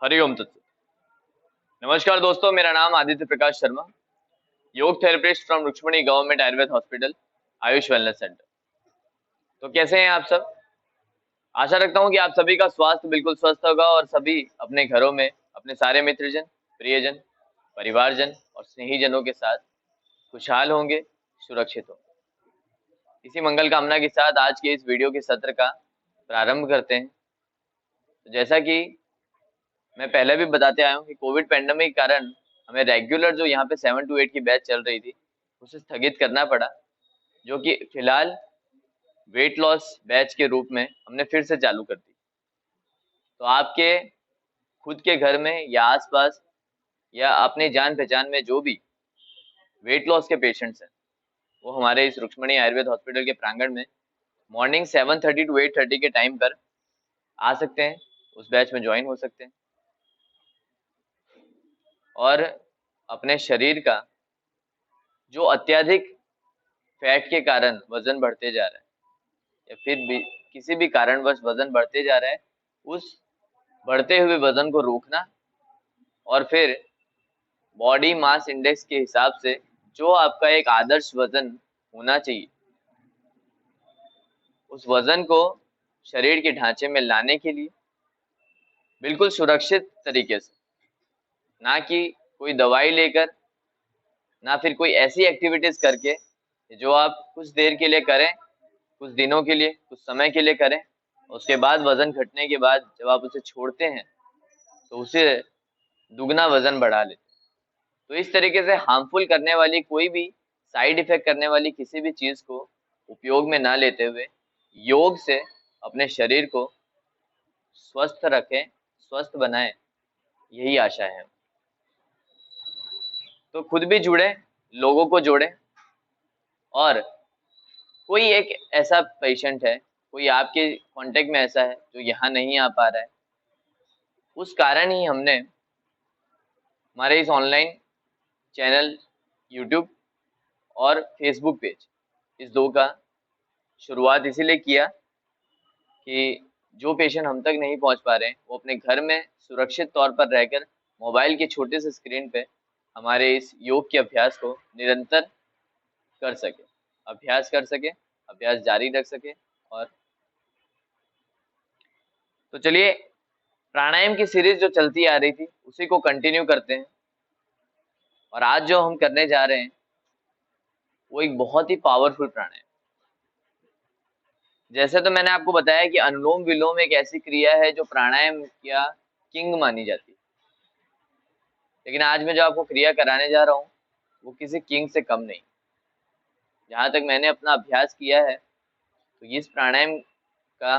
हरिओम तत्सत। नमस्कार दोस्तों, मेरा नाम Aditya Prakash Sharma, yoga therapist from Rukmani government Ayurveda hospital, Ayush wellness centre. तो कैसे हैं आप सब? आशा रखता हूं कि आप सभी का स्वास्थ्य बिल्कुल स्वस्थ होगा और सभी अपने घरों में अपने सारे मित्रजन, प्रियजन, परिवारजन और स्नेहीजनों के साथ खुशहाल होंगे, सुरक्षित होंगे। इसी मंगल कामना के साथ आज के इस वीडियो के सत्र का प्रारंभ करते हैं। तो जैसा कि मैं पहले भी बताते आया हूँ कि कोविड पैंडेमिक के कारण हमें रेगुलर जो यहाँ पे 7 to 8 की बैच चल रही थी उसे स्थगित करना पड़ा, जो कि फिलहाल वेट लॉस बैच के रूप में हमने फिर से चालू कर दी। तो आपके खुद के घर में या आसपास या अपने जान पहचान में जो भी वेट लॉस के पेशेंट्स हैं वो हमारे इस रुक्ष्मणी आयुर्वेद हॉस्पिटल के प्रांगण में मॉर्निंग 7:30 to 8:30 के टाइम पर आ सकते हैं, उस बैच में ज्वाइन हो सकते हैं और अपने शरीर का जो अत्यधिक फैट के कारण वजन बढ़ते जा रहा है या फिर भी किसी भी कारणवश वजन बढ़ते जा रहा है, उस बढ़ते हुए वजन को रोकना और फिर बॉडी मास इंडेक्स के हिसाब से जो आपका एक आदर्श वजन होना चाहिए, उस वजन को शरीर के ढांचे में लाने के लिए बिल्कुल सुरक्षित तरीके से, ना कि कोई दवाई लेकर, ना फिर कोई ऐसी एक्टिविटीज करके जो आप कुछ देर के लिए करें, कुछ दिनों के लिए, कुछ समय के लिए करें, उसके बाद वजन घटने के बाद जब आप उसे छोड़ते हैं तो उसे दुगना वजन बढ़ा लेते हैं। तो इस तरीके से हार्मफुल करने वाली कोई भी, साइड इफेक्ट करने वाली किसी भी चीज को उपयोग में ना लेते हुए योग से अपने शरीर को स्वस्थ रखें, स्वस्थ बनाएं, यही आशा है। तो खुद भी जुड़े, लोगों को जोड़े और कोई एक ऐसा पेशेंट है, कोई आपके कांटेक्ट में ऐसा है जो यहाँ नहीं आ पा रहा है, उस कारण ही हमने हमारे इस ऑनलाइन चैनल यूट्यूब और फेसबुक पेज, इस दो का शुरुआत इसीलिए किया कि जो पेशेंट हम तक नहीं पहुंच पा रहे हैं वो अपने घर में सुरक्षित तौर पर रहकर मोबाइल के छोटे से स्क्रीन पे हमारे इस योग के अभ्यास को निरंतर कर सके, अभ्यास कर सके, अभ्यास जारी रख सके। और तो चलिए, प्राणायाम की सीरीज जो चलती आ रही थी उसी को कंटिन्यू करते हैं और आज जो हम करने जा रहे हैं वो एक बहुत ही पावरफुल प्राणायाम। जैसे तो मैंने आपको बताया कि अनुलोम विलोम एक ऐसी क्रिया है जो प्राणायाम या किंग मानी जाती है, लेकिन आज मैं जो आपको क्रिया कराने जा रहा हूँ वो किसी किंग से कम नहीं। जहां तक मैंने अपना अभ्यास किया है तो इस प्राणायाम का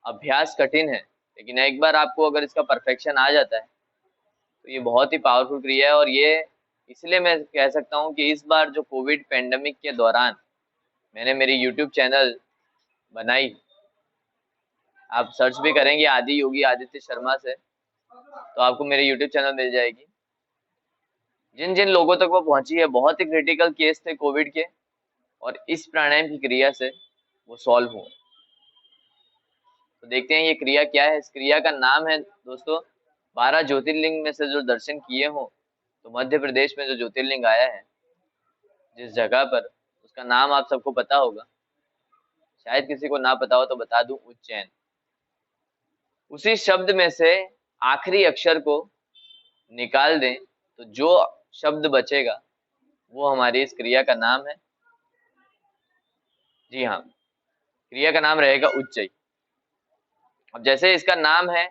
अभ्यास कठिन है, लेकिन एक बार आपको अगर इसका परफेक्शन आ जाता है तो ये बहुत ही पावरफुल क्रिया है। और ये इसलिए मैं कह सकता हूँ कि इस बार जो कोविड पेंडेमिक के दौरान मैंने मेरी यूट्यूब चैनल बनाई, आप सर्च भी करेंगे आदि योगी आदित्य शर्मा से तो आपको मेरे यूट्यूब चैनल मिल जाएगी। जिन जिन लोगों तक वो पहुंची है, बहुत ही क्रिटिकल केस थे कोविड के और इस प्राणायाम की क्रिया से वो सॉल्व हुए। तो देखते हैं ये क्रिया क्या है। इस क्रिया का नाम है दोस्तों, 12 ज्योतिर्लिंग में से जो दर्शन किए हो तो मध्य प्रदेश में जो ज्योतिर्लिंग आया है जिस जगह पर, उसका नाम आप सबको पता होगा, शायद किसी को ना पता हो तो बता दूं, उज्जैन। उसी शब्द में से आखिरी अक्षर को निकाल दें तो जो शब्द बचेगा वो हमारी इस क्रिया का नाम है। जी हाँ, क्रिया का नाम रहेगा उज्जयी। अब जैसे इसका नाम है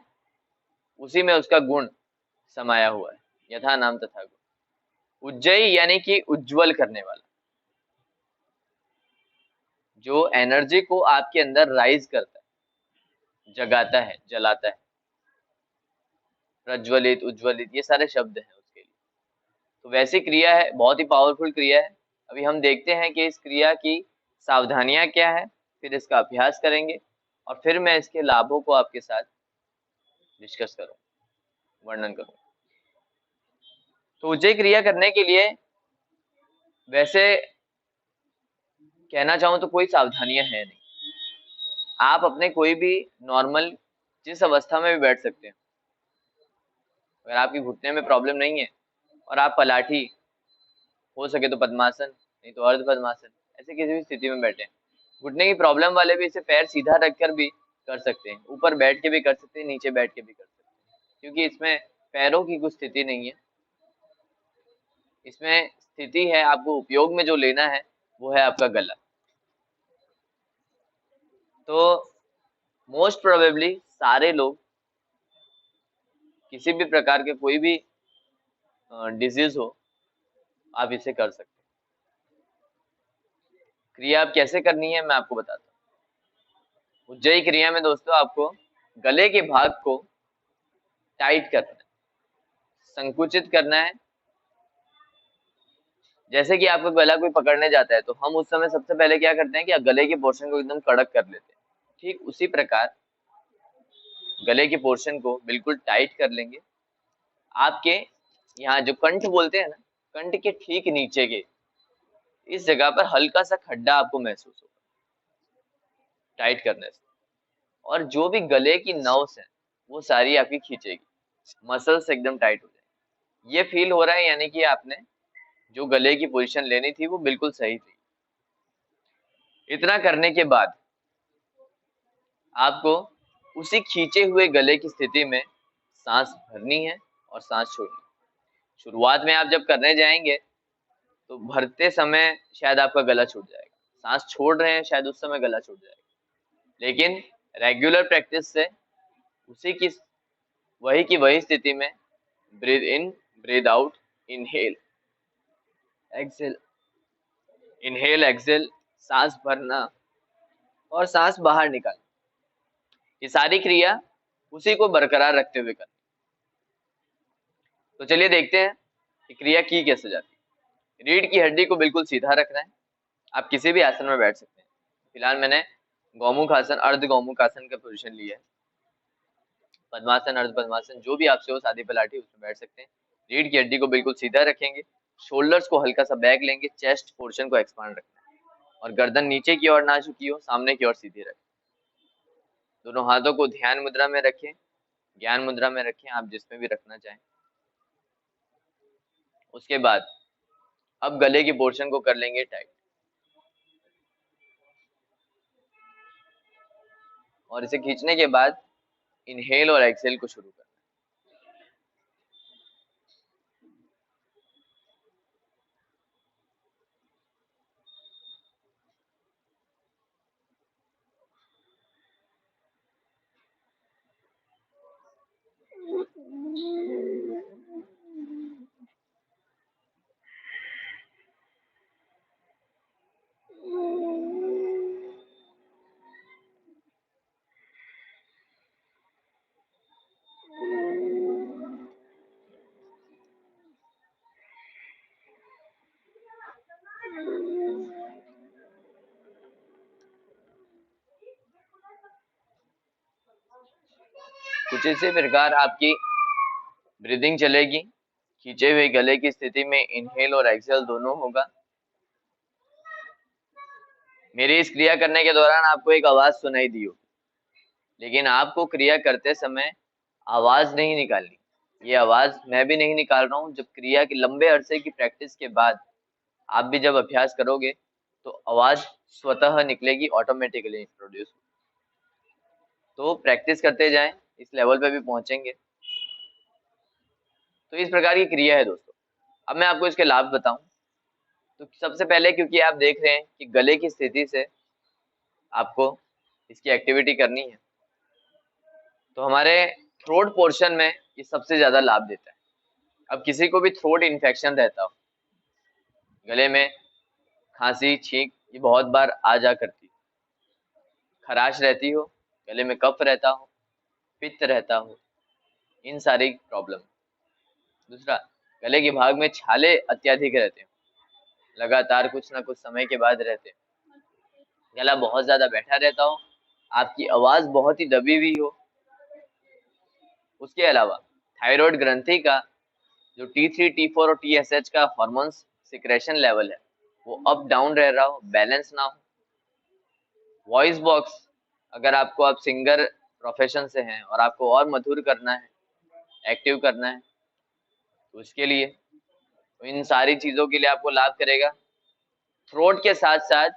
उसी में उसका गुण समाया हुआ है, यथा नाम तथा गुण। उज्जयी यानी कि उज्जवल करने वाला, जो एनर्जी को आपके अंदर राइज करता है, जगाता है, जलाता है। प्रज्वलित, उज्ज्वलित, ये सारे शब्द हैं उसके लिए। तो वैसी क्रिया है, बहुत ही पावरफुल क्रिया है। अभी हम देखते हैं कि इस क्रिया की सावधानियां क्या है, फिर इसका अभ्यास करेंगे और फिर मैं इसके लाभों को आपके साथ डिस्कस करूँ, वर्णन करूँ। तो उज्जयी क्रिया करने के लिए वैसे कहना चाहूँ तो कोई सावधानियां है नहीं। आप अपने कोई भी नॉर्मल जिस अवस्था में भी बैठ सकते हैं, अगर आपकी घुटने में प्रॉब्लम नहीं है और आप पलाठी, हो सके तो पद्मासन, नहीं तो अर्ध पद्मासन, ऐसे किसी भी स्थिति में बैठे। घुटने की प्रॉब्लम वाले भी इसे पैर सीधा रखकर भी कर सकते हैं, ऊपर बैठ के भी कर सकते हैं, नीचे बैठ के भी कर सकते हैं, क्योंकि इसमें पैरों की कुछ स्थिति नहीं है। इसमें स्थिति है, आपको उपयोग में जो लेना है वो है आपका गला। तो मोस्ट प्रोबेबली सारे लोग किसी भी प्रकार के कोई भी डिजीज हो, आप इसे कर सकते हैं। क्रिया आप कैसे करनी है मैं आपको बताता हूँ। उज्जयी क्रिया में दोस्तों आपको गले के भाग को टाइट करना है, संकुचित करना है। जैसे कि आपका गला कोई पकड़ने जाता है तो हम उस समय सबसे पहले क्या करते हैं कि गले के पोर्शन को एकदम कड़क कर लेते हैं। ठीक उसी प्रकार गले के पोर्शन को बिल्कुल टाइट कर लेंगे। आपके यहाँ जो कंठ बोलते हैं ना, कंठ के ठीक नीचे के इस जगह पर हल्का सा खड्डा आपको महसूस होगा टाइट करने से, और जो भी गले की नर्व्स हैं वो सारी आपकी खींचेगी, मसल्स एकदम टाइट हो जाएंगे। ये फील हो रहा है यानी कि आपने जो गले की पोजीशन लेनी थी वो बिल्कुल सही थी। इतना करने के बाद आपको उसी खींचे हुए गले की स्थिति में सांस भरनी है और सांस छोड़नी है। शुरुआत में आप जब करने जाएंगे तो भरते समय शायद आपका गला छूट जाएगा, सांस छोड़ रहे हैं शायद उस समय गला छूट जाएगा, लेकिन रेगुलर प्रैक्टिस से उसी की वही स्थिति में breathe in, breathe out, inhale exhale, inhale exhale, सांस भरना और सांस बाहर निकालना, ये सारी क्रिया उसी को बरकरार रखते हुए करनी। तो चलिए देखते हैं कि क्रिया की कैसे जाती है। रीढ़ की हड्डी को बिल्कुल सीधा रखना है। आप किसी भी आसन में बैठ सकते हैं। फिलहाल मैंने गौमुख आसन, अर्ध गौमुख आसन का पोजीशन लिया है। पद्मासन, अर्ध पद्मासन जो भी आपसे हो, सादी पलाठी, उसमें बैठ सकते हैं। रीढ़ की हड्डी को बिल्कुल सीधा रखेंगे, शोल्डर्स को हल्का सा बैक लेंगे, चेस्ट पोर्शन को एक्सपांड रखना है और गर्दन नीचे की ओर ना झुकी हो, सामने की ओर सीधी रखें। दोनों हाथों को ध्यान मुद्रा में रखें, ज्ञान मुद्रा में रखें, आप जिसमें भी रखना चाहें। उसके बाद अब गले की पोर्शन को कर लेंगे टाइट और इसे खींचने के बाद इनहेल और एक्सेल को शुरू करना। कुछ इसी प्रकार आपकी ब्रीदिंग चलेगी। खींचे हुए गले की स्थिति में इनहेल और एक्सेल दोनों होगा। मेरी इस क्रिया करने के दौरान आपको एक आवाज सुनाई दी होगी, लेकिन आपको क्रिया करते समय आवाज नहीं निकालनी। ये आवाज मैं भी नहीं निकाल रहा हूँ। जब क्रिया की लंबे अरसे की प्रैक्टिस के बाद आप भी जब अभ्यास करोगे तो आवाज स्वतः निकलेगी, ऑटोमेटिकली प्रोड्यूस। तो प्रैक्टिस करते जाएं, इस लेवल पे भी पहुंचेंगे। तो इस प्रकार की क्रिया है दोस्तों। अब मैं आपको इसके लाभ बताऊं तो सबसे पहले, क्योंकि आप देख रहे हैं कि गले की स्थिति से आपको इसकी एक्टिविटी करनी है, तो हमारे थ्रोट पोर्शन में ये सबसे ज्यादा लाभ देता है। अब किसी को भी थ्रोट इन्फेक्शन रहता हो, गले में खांसी, छींक ये बहुत बार आ जा करती, खराश रहती हो, गले में कफ रहता हो, पित्त रहता हो, इन सारी प्रॉब्लम। दूसरा, गले के भाग में छाले अत्याधिक रहते हो, लगातार कुछ ना कुछ समय के बाद रहते हो, गला बहुत ज्यादा बैठा रहता हो, आपकी आवाज बहुत ही दबी हुई हो। उसके अलावा थायराइड ग्रंथि का जो T3, T4 और TSH का हार्मोन्स सिक्रेशन लेवल है वो अप डाउन रह रहा हो, बैलेंस ना हो। वॉइस बॉक्स, अगर आपको, आप सिंगर प्रोफेशन से हैं और आपको और मधुर करना है, एक्टिव करना है, तो उसके लिए तो इन सारी चीजों के लिए आपको लाभ करेगा। थ्रोट के साथ साथ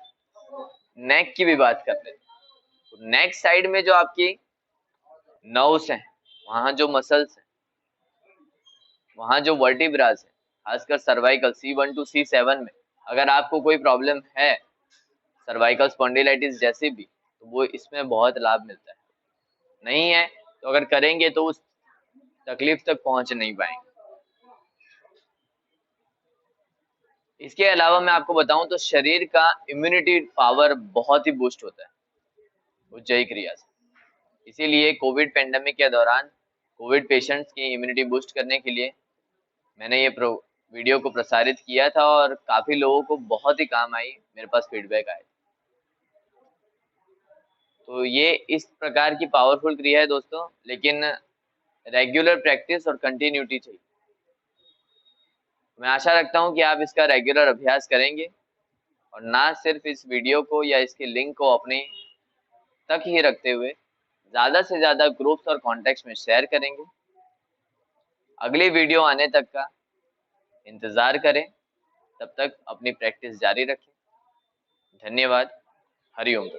नेक की भी बात कर लेते हैं। तो नेक साइड में जो आपकी नर्व्स हैं, वहां जो मसल्स हैं, वहां जो वर्टिब्रास है, खासकर सर्वाइकल C1 टू C7 में अगर आपको कोई प्रॉब्लम है, सर्वाइकल स्पॉन्डिलाइटिस जैसे भी, तो वो इसमें बहुत लाभ मिलता है। नहीं है तो अगर करेंगे तो उस तकलीफ तक पहुंच नहीं पाएंगे। इसके अलावा मैं आपको बताऊं तो शरीर का इम्यूनिटी पावर बहुत ही बूस्ट होता है उज्जयी क्रिया से। इसीलिए कोविड पेंडेमिक के दौरान कोविड पेशेंट्स की इम्यूनिटी बूस्ट करने के लिए मैंने ये वीडियो को प्रसारित किया था और काफी लोगों को बहुत ही काम आई, मेरे पास फीडबैक आए। तो ये इस प्रकार की पावरफुल क्रिया है दोस्तों, लेकिन रेगुलर प्रैक्टिस और कंटिन्यूटी चाहिए। मैं आशा रखता हूँ कि आप इसका रेगुलर अभ्यास करेंगे और ना सिर्फ इस वीडियो को या इसके लिंक को अपने तक ही रखते हुए ज्यादा से ज्यादा ग्रुप्स और कॉन्टेक्ट्स में शेयर करेंगे। अगली वीडियो आने तक का इंतजार करें, तब तक अपनी प्रैक्टिस जारी रखें। धन्यवाद। हरिओम।